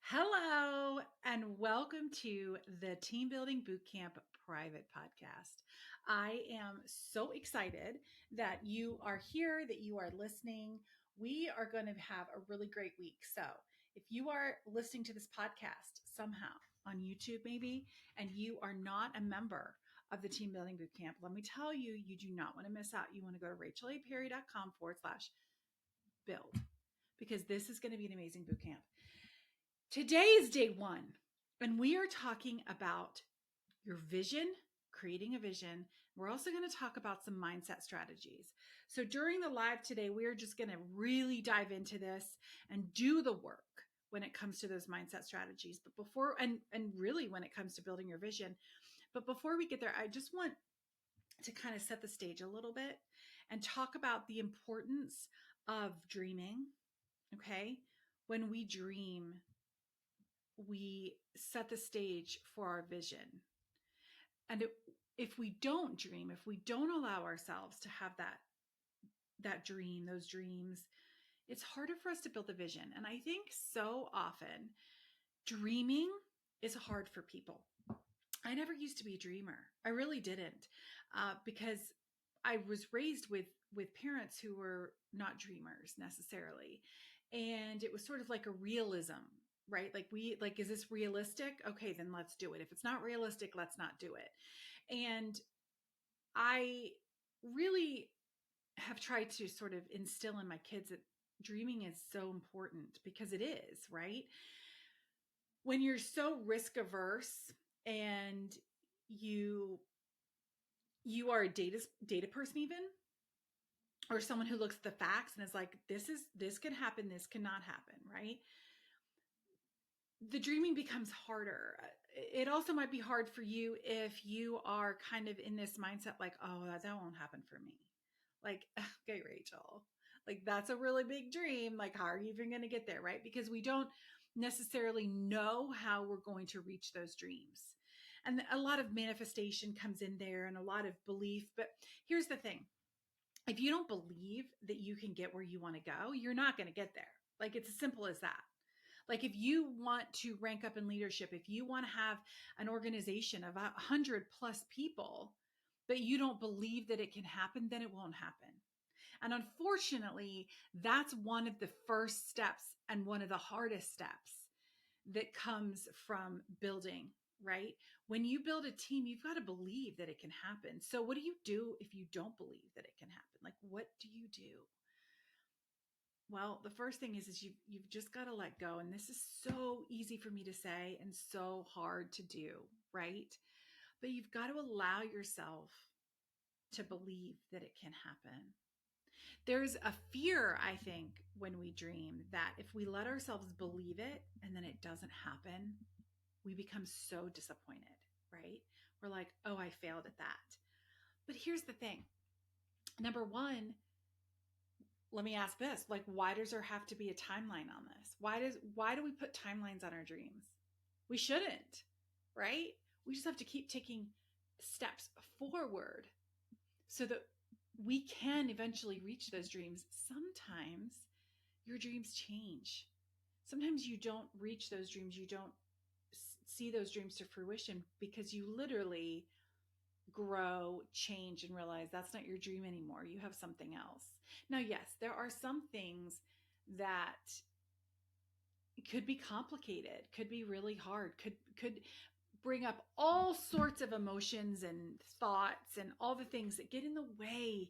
Hello, and welcome to the Team Building Bootcamp private podcast. I am so excited that you are here, that you are listening. We are going to have a really great week. So, if you are listening to this podcast somehow on YouTube, maybe, and you are not a member of the Team Building Bootcamp, let me tell you, you do not want to miss out. You want to go to rachelaperry.com/build because this is going to be an amazing bootcamp. Today is day one, and we are talking about your vision, creating a vision. We're also going to talk about some mindset strategies. So during the live today, we are just going to really dive into this and do the work when it comes to those mindset strategies. But before, and really when it comes to building your vision. But before we get there, I just want to kind of set the stage a little bit and talk about the importance of dreaming. Okay. When we dream, we set the stage for our vision. And if we don't dream, if we don't allow ourselves to have that dream, those dreams, it's harder for us to build a vision. And I think so often dreaming is hard for people. I never used to be a dreamer. I really didn't, because I was raised with parents who were not dreamers necessarily, and it was sort of like a realism, right? Like, is this realistic? Okay, then let's do it. If it's not realistic, let's not do it. And I really have tried to sort of instill in my kids that dreaming is so important because it is, right? When you're so risk averse and you you are a data person even, or someone who looks at the facts and is like, this could happen, this cannot happen, right? The dreaming becomes harder. It also might be hard for you if you are kind of in this mindset like, oh, that won't happen for me. Like, okay, Rachel, like that's a really big dream. Like, how are you even going to get there, right? Because we don't necessarily know how we're going to reach those dreams. And a lot of manifestation comes in there and a lot of belief. But here's the thing. If you don't believe that you can get where you want to go, you're not going to get there. Like, it's as simple as that. Like, if you want to rank up in leadership, if you want to have an organization of 100+ people, but you don't believe that it can happen, then it won't happen. And unfortunately, that's one of the first steps and one of the hardest steps that comes from building, right? When you build a team, you've got to believe that it can happen. So what do you do if you don't believe that it can happen? Like, what do you do? Well, the first thing is you've just got to let go. And this is so easy for me to say and so hard to do, right? But you've got to allow yourself to believe that it can happen. There's a fear, I think, when we dream that if we let ourselves believe it and then it doesn't happen, we become so disappointed, right? We're like, oh, I failed at that. But here's the thing. Number one, let me ask this, like, why does there have to be a timeline on this? Why do we put timelines on our dreams? We shouldn't, right? We just have to keep taking steps forward so that we can eventually reach those dreams. Sometimes your dreams change. Sometimes you don't reach those dreams. You don't see those dreams to fruition because you literally grow, change, and realize that's not your dream anymore. You have something else. Now, yes, there are some things that could be complicated, could be really hard, could bring up all sorts of emotions and thoughts and all the things that get in the way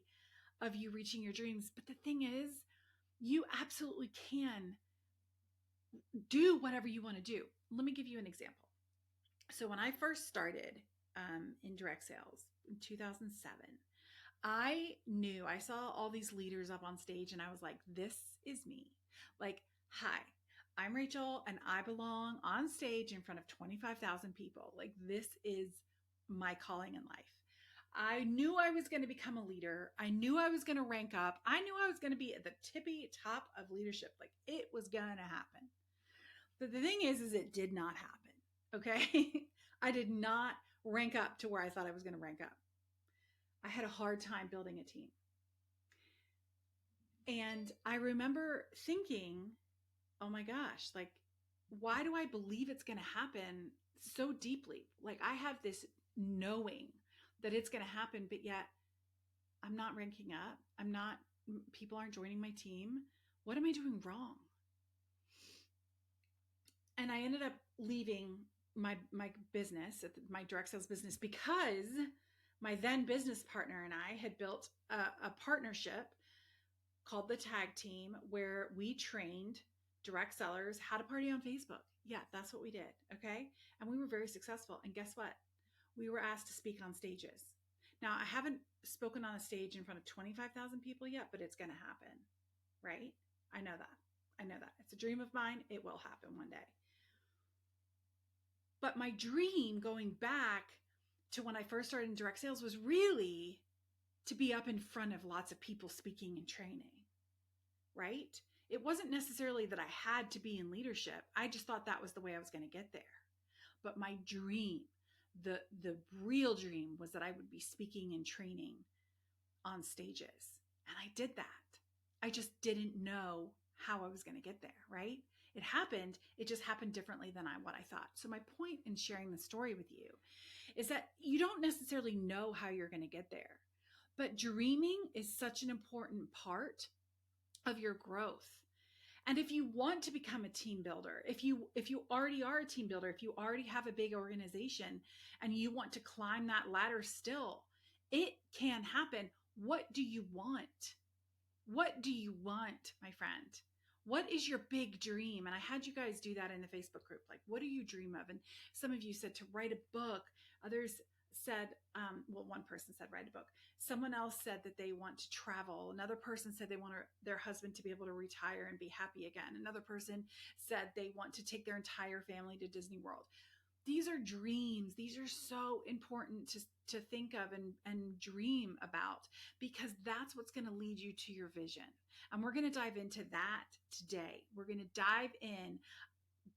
of you reaching your dreams. But the thing is, you absolutely can do whatever you want to do. Let me give you an example. So when I first started in direct sales in 2007, I saw all these leaders up on stage and I was like, this is me. Like, hi, I'm Rachel and I belong on stage in front of 25,000 people. Like, this is my calling in life. I knew I was going to become a leader. I knew I was going to rank up. I knew I was going to be at the tippy top of leadership. Like, it was going to happen. But the thing is it did not happen. Okay. I did not rank up to where I thought I was going to rank up. I had a hard time building a team. And I remember thinking, oh my gosh, like, why do I believe it's going to happen so deeply? Like I have this knowing that it's going to happen, but yet I'm not ranking up. People aren't joining my team. What am I doing wrong? And I ended up leaving my business, my direct sales business, because my then business partner and I had built a partnership called the Tag Team, where we trained direct sellers how to party on Facebook. Yeah, that's what we did. Okay. And we were very successful. And guess what? We were asked to speak on stages. Now, I haven't spoken on a stage in front of 25,000 people yet, but it's going to happen. Right? I know that. I know that. It's a dream of mine. It will happen one day. But my dream, going back to when I first started in direct sales, was really to be up in front of lots of people speaking and training, right? It wasn't necessarily that I had to be in leadership. I just thought that was the way I was going to get there. But my dream, the real dream, was that I would be speaking and training on stages. And I did that. I just didn't know how I was going to get there, right? It happened. It just happened differently than what I thought. So my point in sharing the story with you is that you don't necessarily know how you're going to get there, but dreaming is such an important part of your growth. And if you want to become a team builder, if you already are a team builder, if you already have a big organization and you want to climb that ladder still, it can happen. What do you want? What do you want, my friend? What is your big dream? And I had you guys do that in the Facebook group. Like, what do you dream of? And some of you said to write a book. Others said, well, one person said write a book. Someone else said that they want to travel. Another person said they want their husband to be able to retire and be happy again. Another person said they want to take their entire family to Disney World. These are dreams. These are so important to think of and dream about, because that's what's going to lead you to your vision. And we're going to dive into that today. We're going to dive in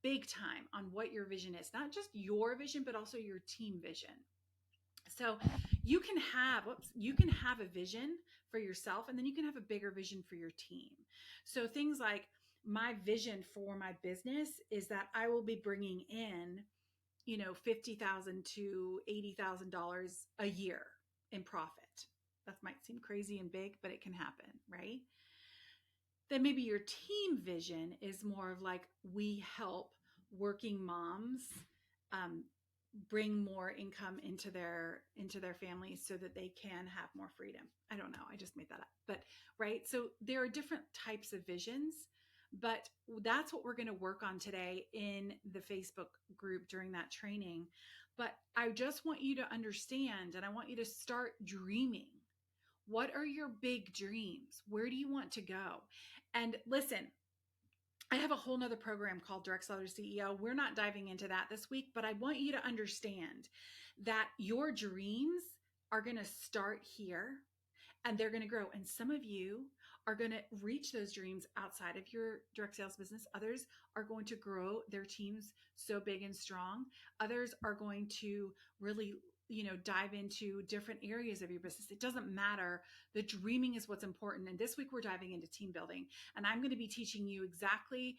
big time on what your vision is, not just your vision, but also your team vision. So you can have a vision for yourself, and then you can have a bigger vision for your team. So things like, my vision for my business is that I will be bringing in $50,000 to $80,000 a year in profit. That might seem crazy and big, but it can happen, right? Then maybe your team vision is more of like, we help working moms bring more income into their families so that they can have more freedom. I don't know. I just made that up. But right. So there are different types of visions, but that's what we're going to work on today in the Facebook group during that training. But I just want you to understand, and I want you to start dreaming. What are your big dreams? Where do you want to go? And listen, I have a whole nother program called Direct Seller CEO. We're not diving into that this week, but I want you to understand that your dreams are going to start here and they're going to grow. And some of you are going to reach those dreams outside of your direct sales business. Others are going to grow their teams so big and strong. Others are going to really dive into different areas of your business. It doesn't matter. The dreaming is what's important. And this week we're diving into team building, and I'm going to be teaching you exactly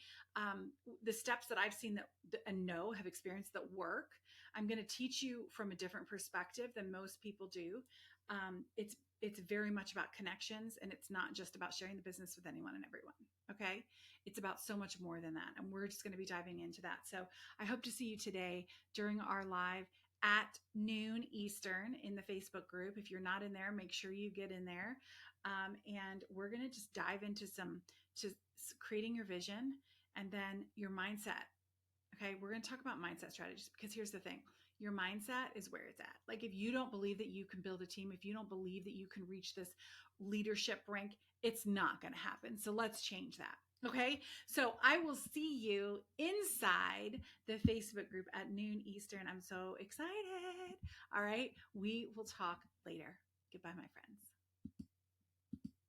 the steps that I've seen that and have experienced that work. I'm going to teach you from a different perspective than most people do. It's very much about connections, and it's not just about sharing the business with anyone and everyone. Okay. It's about so much more than that. And we're just going to be diving into that. So I hope to see you today during our live at noon Eastern in the Facebook group. If you're not in there, make sure you get in there. And we're going to just dive into creating your vision and then your mindset. Okay. We're going to talk about mindset strategies, because here's the thing. Your mindset is where it's at. Like, if you don't believe that you can build a team, if you don't believe that you can reach this leadership rank, it's not going to happen. So let's change that. Okay. So I will see you inside the Facebook group at noon Eastern. I'm so excited. All right. We will talk later. Goodbye, my friends.